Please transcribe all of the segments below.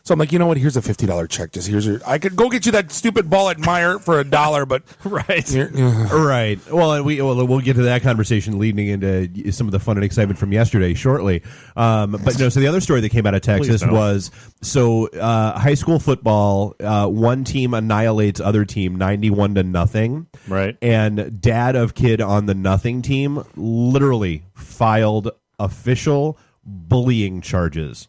So I'm like, you know what? Here's a $50 check. Just I could go get you that stupid ball at Meijer for $1, but right. Well, we'll get to that conversation leading into some of the fun and excitement from yesterday shortly. But no. So the other story that came out of Texas was high school football. One team annihilates other team 91-0. Right. And dad of kid on the nothing team literally filed official bullying charges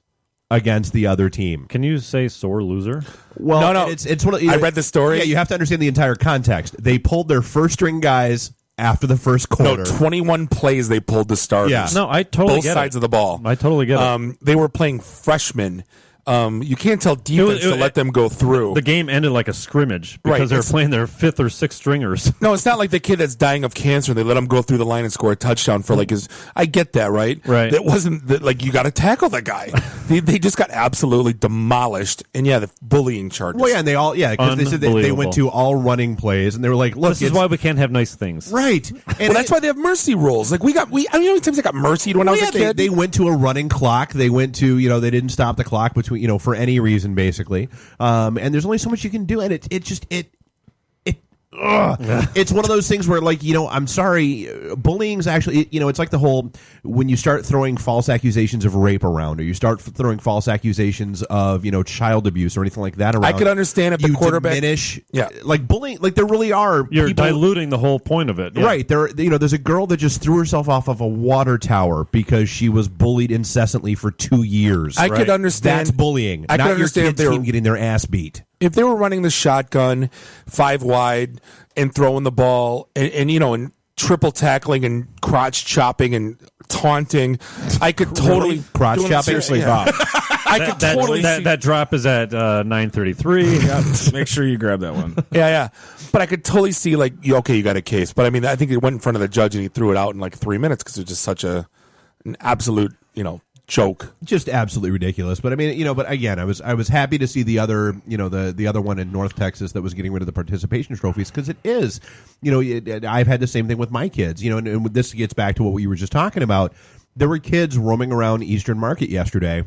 against the other team. Can you say sore loser? Well, no. It's one of, I read the story. Yeah, you have to understand the entire context. They pulled their first string guys after the first quarter. No, 21 plays they pulled the starters. Yeah. No, I totally both get sides it. of the ball. I totally get it. They were playing freshmen. You can't tell defense to let them go through. The game ended like a scrimmage because they were playing their fifth or sixth stringers. No, it's not like the kid that's dying of cancer. They let him go through the line and score a touchdown for like his. I get that, right? Right. It wasn't like you got to tackle the guy. they just got absolutely demolished. And yeah, the bullying charges. Well, yeah, and they all because they said they went to all running plays, and they were like, "Look, this is why we can't have nice things." Right. And that's why they have mercy rules. Like I mean, how many times I got mercied when I was a kid? They went to a running clock. They went to they didn't stop the clock between for any reason. Basically, and there's only so much you can do, and it's one of those things where, like, I'm sorry, bullying's actually, it's like the whole when you start throwing false accusations of rape around, or you start throwing false accusations of child abuse or anything like that around. I could understand if the quarterback diminish, like bullying, like there really are. You're people, diluting the whole point of it, yeah. Right? There, there's a girl that just threw herself off of a water tower because she was bullied incessantly for 2 years. I could understand that's bullying. I not could understand your if they kid's were team getting their ass beat. If they were running the shotgun 5 wide and throwing the ball and triple tackling and crotch chopping and taunting, I could totally crotch chopping. Seriously, Bob. I could totally see that drop is at 9:33. Yeah, make sure you grab that one. Yeah. But I could totally see you got a case. But I mean, I think it went in front of the judge and he threw it out in like 3 minutes because it was just such an absolute joke. Just absolutely ridiculous. But I mean, but again, I was happy to see the other, the other one in North Texas that was getting rid of the participation trophies, because it is, I've had the same thing with my kids, and this gets back to what we were just talking about. There were kids roaming around Eastern Market yesterday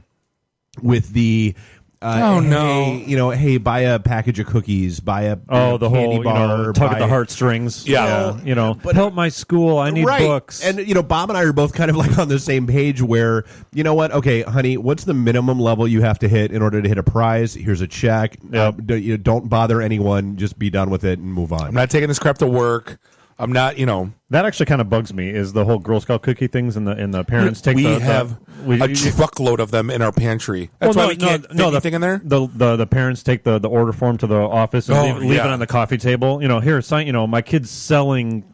with the hey, buy a package of cookies, buy a the candy whole bar, tug at the heartstrings. But help my school. I need books. And Bob and I are both kind of like on the same page where what? Okay, honey, what's the minimum level you have to hit in order to hit a prize? Here's a check. Yep. Don't bother anyone. Just be done with it and move on. I'm not taking this crap to work. I'm not, That actually kind of bugs me. Is the whole Girl Scout cookie things and the parents take. We have a truckload of them in our pantry. That's why we can't fit anything in there. The parents take the order form to the office and leave it on the coffee table. Here, sign. My kid's selling.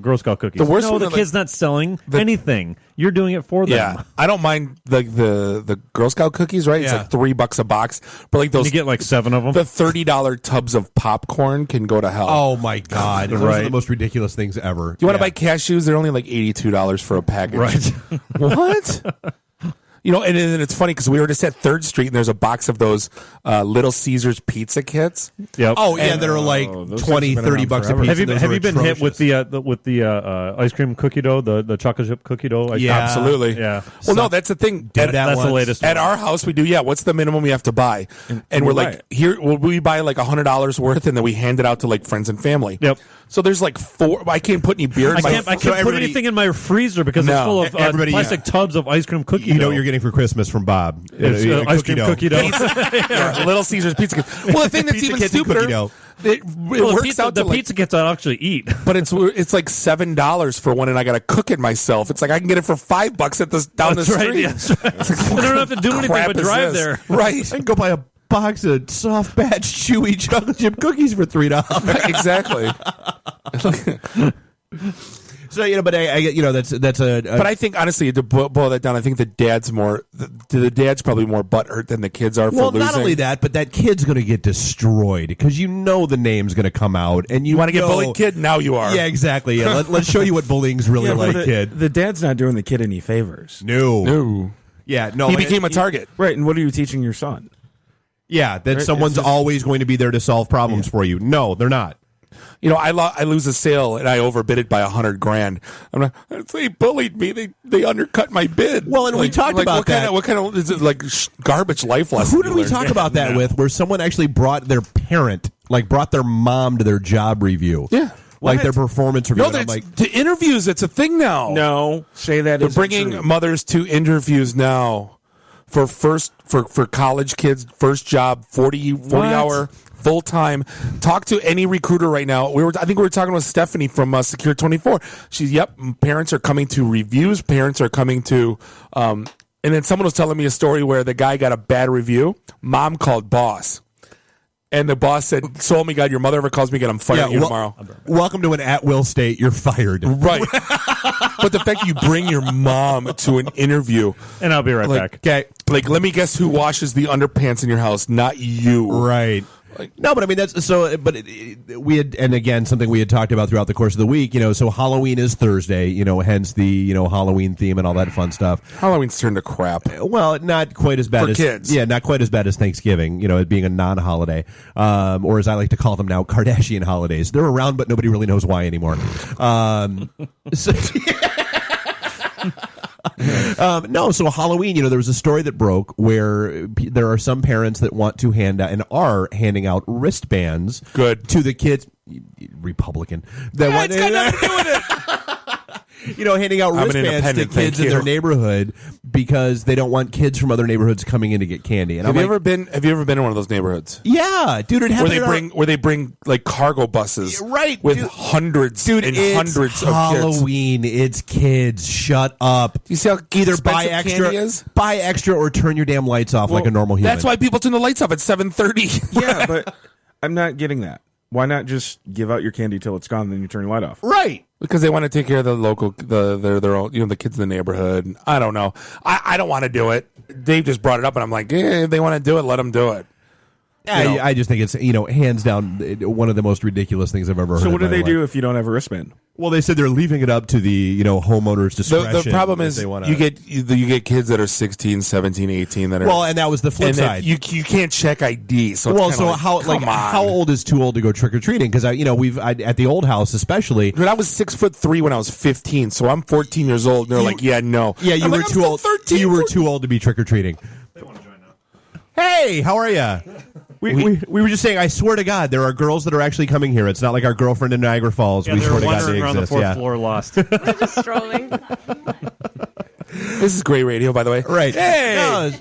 Girl Scout cookies. The worst no, one, the kid's not selling anything. You're doing it for them. Yeah, I don't mind the Girl Scout cookies. Right, it's like $3 a box. But like those, you get like 7 of them. The $30 tubs of popcorn can go to hell. Oh my God, those are the most ridiculous things ever. You want to buy cashews? They're only like $82 for a package. Right? What? And it's funny because we were just at 3rd Street and there's a box of those Little Caesars pizza kits. Yep. Oh yeah, they're like $20, $30 a piece. Have you been hit with the ice cream cookie dough, the chocolate chip cookie dough? Yeah, absolutely. Yeah. Well, no, that's the thing. That's the latest. At our house, we do. Yeah. What's the minimum you have to buy? And we're like, here, we buy like $100 worth, and then we hand it out to like friends and family. Yep. So there's like 4. I can't put any beer in I can't put anything in my freezer because it's full of plastic tubs of ice cream cookie dough. You know what you're getting for Christmas from Bob? It's ice cream cookie dough. Little Caesars pizza kits. Well, the thing that's even stupider, it works out. The pizza kits I actually eat, but it's like $7 for one, and I got to cook it myself. It's like I can get it for $5 at down the street. Yes, right. I don't have to do anything but drive there. Right, I can go buy a box of soft batch chewy chocolate chip cookies for $3. Exactly. So but that's a. But I think honestly, to boil that down, I think the dad's probably more butthurt than the kids are for losing. Well, not only that, but that kid's going to get destroyed because the name's going to come out, and you want to get bullied, kid. Now you are. Yeah, exactly. Yeah, let's show you what bullying's really like, kid. The dad's not doing the kid any favors. No. Yeah, no. He became a target. Right, and what are you teaching your son? Yeah, that someone's always going to be there to solve problems for you. No, they're not. I lose a sale and I overbid it by $100,000. I'm like, they bullied me. They undercut my bid. Well, and we talked about that. What kind of is it like garbage life lesson? Who did we talk about that with? Where someone actually brought their parent, like brought their mom to their job review. Yeah. Like their performance review. No, to interviews, it's a thing now. No, say that. They're bringing mothers to interviews now for college kids, first job, 40 hour full time. Talk to any recruiter right now. I think we were talking with Stephanie from Secure 24. She's parents are coming to reviews. Parents are coming to, and then someone was telling me a story where the guy got a bad review. Mom called boss. And the boss said, "So help me God, your mother ever calls me again, I'm firing you tomorrow." Welcome to an at-will state. You're fired. Right. But the fact that you bring your mom to an interview. And I'll be right back. Okay. Like, let me guess who washes the underpants in your house, not you. Right. No, but I mean that's so. But we had, and again, something we had talked about throughout the course of the week. So Halloween is Thursday. Hence the Halloween theme and all that fun stuff. Halloween's turned to crap. Well, not quite as bad For as kids. Yeah, not quite as bad as Thanksgiving. It being a non-holiday, or as I like to call them now, Kardashian holidays. They're around, but nobody really knows why anymore. So Halloween, there was a story that broke where there are some parents that want to hand out and are handing out wristbands to the kids. Republican. It's got nothing to do with it. Handing out wristbands to kids in their neighborhood because they don't want kids from other neighborhoods coming in to get candy. And Have you ever been in one of those neighborhoods? Yeah, dude. It happened where they bring like cargo buses, right? With hundreds and hundreds of kids. Halloween. It's kids. Shut up. You see how either buy extra, or turn your damn lights off like a normal human. That's why people turn the lights off at 7:30. Yeah, but I'm not getting that. Why not just give out your candy till it's gone, and then you turn your light off? Right. Because they want to take care of the local, their own, the kids in the neighborhood. I don't know. I don't want to do it. Dave just brought it up, and I'm like, if they want to do it, let them do it. I just think it's hands down one of the most ridiculous things I've ever heard. So what do they do life. if you don't have a wristband? Well, they said they're leaving it up to the homeowner's discretion. The problem is you get kids that are 16, 17, 18 that are and that was the flip side. You can't check ID. So how old is too old to go trick or treating? Because we've at the old house especially. But I was 6'3" when I was 15, so I'm 14 years old. And they're like, no. Yeah, you were too old. 13, you were too old to be trick or treating. They want to join now. Hey, how are you? We were just saying, I swear to God, there are girls that are actually coming here. It's not like our girlfriend in Niagara Falls. Yeah, we swear to God wandering they around exist. the fourth floor lost. We're just strolling. This is great radio, by the way. Right. Hey. How at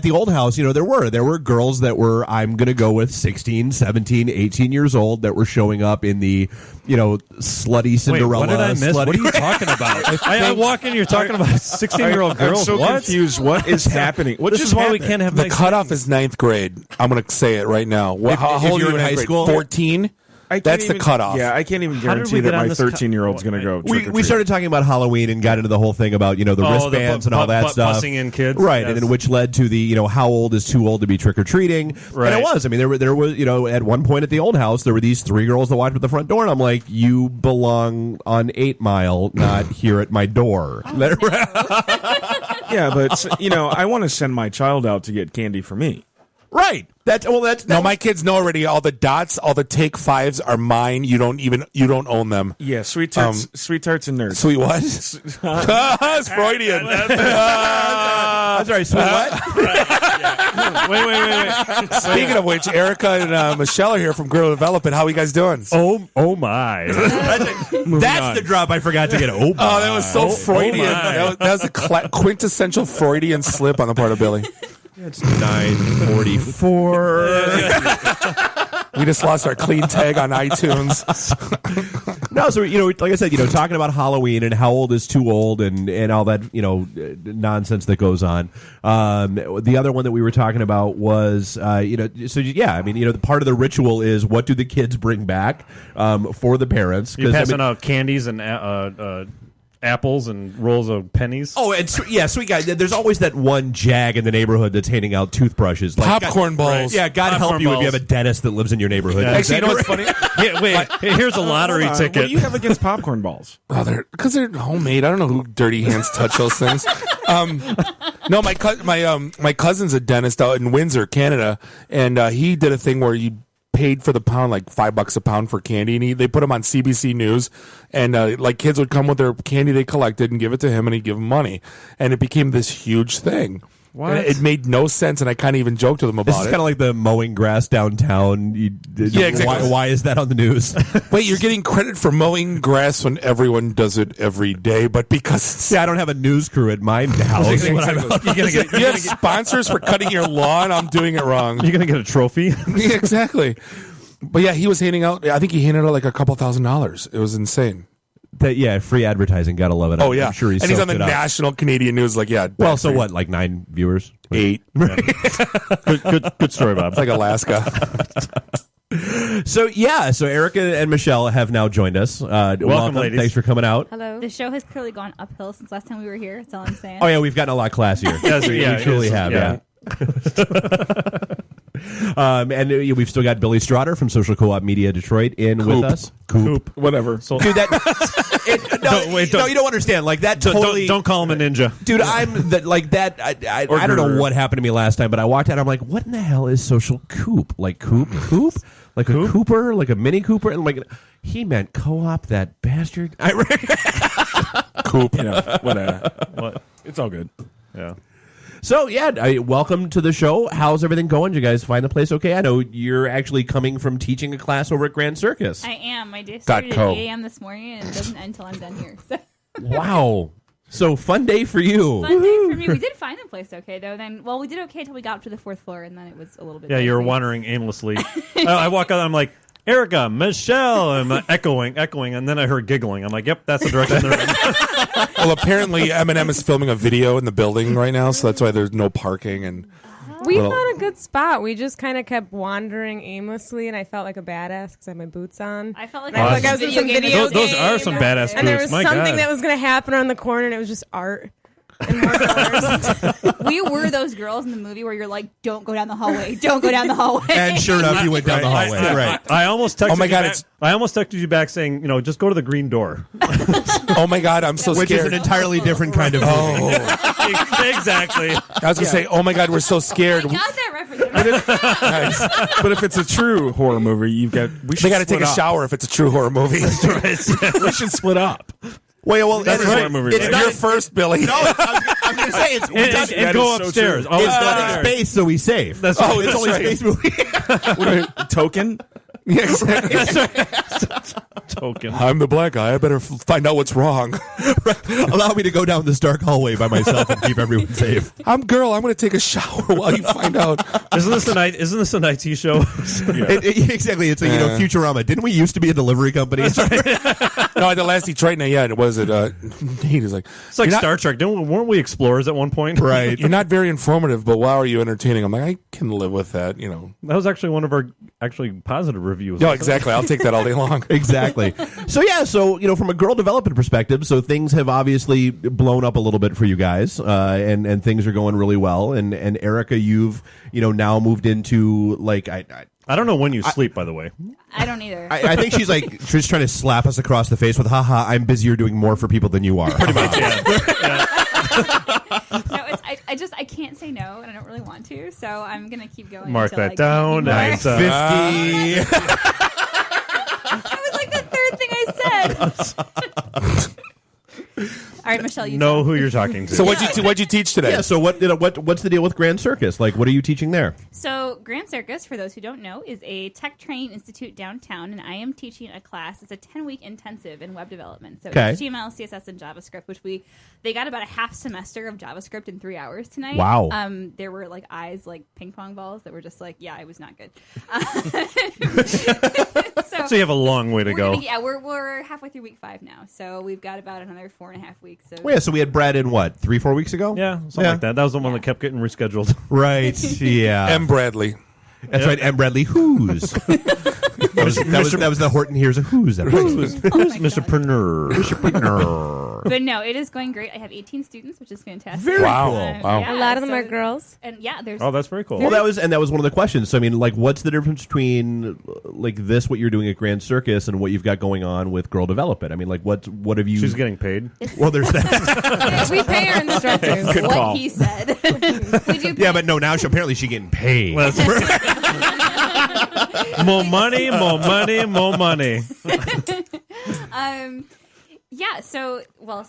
the old house, there were girls that were, I'm going to go with 16, 17, 18 years old that were showing up in the, slutty Cinderella. Wait, what did I miss? What are you talking about? I walk in, you're talking about 16-year-old girls. I'm so confused. What is happening? This is why we can't have the cutoff is 9th grade. I'm going to say it right now. How old are you in high school? 14. That's the cutoff. Yeah, I can't even guarantee that my 13-year-old's going to go. We started talking about Halloween and got into the whole thing about the wristbands and all that stuff. Bussing in kids, right? Yes. And then which led to the how old is too old to be trick or treating? Right. And it was. I mean, there was at one point at the old house there were these 3 girls that walked at the front door, and I'm like, you belong on 8 Mile, not here at my door. Yeah, but I want to send my child out to get candy for me. Right. No, my kids know already. All the dots, all the take 5s are mine. You don't own them. Yeah, sweet tarts and nerds. Sweet what? It's Freudian. I'm sorry. Sweet what? Wait. Speaking of which, Erica and Michelle are here from Girl Development. How are you guys doing? Oh my! That's the drop I forgot to get. Oh, that was so Freudian. That was a quintessential Freudian slip on the part of Billy. It's 9:44. We just lost our clean tag on iTunes. No, so like I said, talking about Halloween and how old is too old and all that nonsense that goes on. The other one that we were talking about was the part of the ritual is what do the kids bring back for the parents? You're passing out candies and apples and rolls of pennies. Oh, and sweet guy. There's always that one jag in the neighborhood that's handing out toothbrushes, like popcorn balls. Yeah, God help you if you have a dentist that lives in your neighborhood. Yeah. Actually, you know what's funny? Here's a lottery ticket. What do you have against popcorn balls? Oh, because they're homemade. I don't know who dirty hands touch those things. No, my cousin's a dentist out in Windsor, Canada, and he did a thing where you paid for the pound, like $5 a pound for candy, and they put him on CBC News, and like kids would come with their candy they collected and give it to him, and he'd give them money, and it became this huge thing. What? And it made no sense, and I kind of even joked with them about This is it. kind of like the mowing grass downtown. Yeah, exactly. Why is that on the news? Wait, you're getting credit for mowing grass when everyone does it every day, but because See, I don't have a news crew at my house. you have sponsors for cutting your lawn, I'm doing it wrong. You're gonna get a trophy. Yeah, exactly. But yeah, he was handing out. I think he handed out like a couple $1,000s. It was insane. Free advertising. Gotta love it. Oh yeah, I'm sure and he's on the national Canadian news. Like, yeah. Well, so what? Like 9 viewers? 8. Good story, Bob. It's like Alaska. So Erica and Michelle have now joined us. Welcome, ladies. Thanks for coming out. Hello. The show has clearly gone uphill since last time we were here. That's all I'm saying. Oh yeah, we've gotten a lot classier. Yes, we yeah, truly it is. have. Yeah. And we've still got Billy Strotter from Social Co-op Media Detroit in with us. Coop. Whatever. So, Dude, that no, you don't understand. Like that totally. don't call him a ninja. Dude, I'm like that. I don't know what happened to me last time, but I walked out. I'm like, what in the hell is Social Coop? Like Coop, like a Cooper, like a Mini Cooper, and like he meant co-op. That bastard. Coop. Whatever. What? It's all good. Yeah. So welcome to the show. How's everything going? Did you guys find the place okay? I know you're actually coming from teaching a class over at Grand Circus. I am. My day started at 8 a.m. this morning, and it doesn't end until I'm done here. So. Wow. So fun day for you. Fun day for me. We did find the place okay, though. We did okay until we got up to the 4th floor, and then it was a little bit Yeah, you were dicey. wandering aimlessly. I walk out, I'm like, Erica, Michelle, I'm echoing, and then I heard giggling. I'm like, yep, that's the direction they're in. Well, apparently Eminem is filming a video in the building right now, so that's why there's no parking. And We found a good spot. We just kind of kept wandering aimlessly, and I felt like a badass because I had my boots on. I felt like And I was in some video Those game. are some badass And there boots. was My something God. that was going to happen around the corner, and it was just art. And more colors. we were those girls in the movie where you're like, don't go down the hallway. Don't go down the hallway. And sure enough, you went down the hallway. Right. I almost texted Oh my you God, back. I almost texted you back saying, just go to the green door. oh my God, I'm so Which is scared. an entirely different kind of movie. Oh, Exactly. I was gonna say, oh my God, we're so scared. I got that reference. Nice. But if it's a true horror movie, we They should got to take a split up. shower if it's a true horror movie. We should split up. Well, That's it's a right. horror movie, It's right? not You're first, Billy. No, I was going to say it's And That go is so upstairs. true. Always it's go not in upstairs. space, so he's safe. That's oh, right. it's only That's space movie. Token. Yeah, exactly. Token. I'm the black guy. I better find out what's wrong. Allow me to go down this dark hallway by myself and keep everyone safe. I'm going to take a shower while you find out. Isn't this an IT show? Exactly. It's like, Futurama. Didn't we used to be a delivery company? No, at the last Detroit night, yeah, it was it. Nate is like, It's like "You're not- Star Trek. Weren't we explorers at one point? Right. You're not very informative, but wow, are you entertaining? I'm like, I can live with that, That was actually one of our positive reviews. No, exactly. I'll take that all day long. Exactly. So from a girl development perspective, so things have obviously blown up a little bit for you guys, and things are going really well. And Erica, you've now moved into like I don't know when you sleep, by the way. I don't either. I think she's she's trying to slap us across the face with, haha, I'm busier doing more for people than you are. Pretty much. No, I can't say no, and I don't really want to, so I'm gonna keep going. Mark until that down. I Nice. 50. That was like the third thing I said. All right, Michelle, you Know talk. who you're talking to. So what'd you teach today? Yeah, so what's the deal with Grand Circus? Like, what are you teaching there? So, Grand Circus, for those who don't know, is a tech training institute downtown, and I am teaching a class. It's a 10-week intensive in web development. So, Okay. HTML, CSS, and JavaScript, which they got about a half semester of JavaScript in 3 hours tonight. Wow. There were eyes like ping pong balls that were just yeah, it was not good. So you have a long way to go. We're halfway through week 5 now, so we've got about another 4.5 weeks. So Well, yeah, so we had Brad in, 3-4 weeks ago? Yeah, something like that. That was the one that kept getting rescheduled. Right, yeah. M. Bradley. That's right, M. Bradley Who's. that was the Horton Hears a Who's episode. Mr. Pernur. But no, it is going great. I have 18 students, which is fantastic. Very Wow. cool. Wow. Yeah, A lot of them so- are girls. And yeah, there's Oh, that's very cool. Well, that was one of the questions. So, I mean, what's the difference between what you're doing at Grand Circus and what you've got going on with Girl Development? I mean, what have you? She's getting paid. Well, there's that. We pay our instructors. Good what call. he said. We do Yeah, but no, now apparently she's getting paid. Well, that's More money, more money, more money.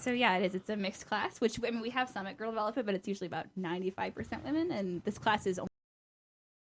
Yeah, it is. It's a mixed class, which I mean we have some at Girl Development, but it's usually about 95% women, and this class is only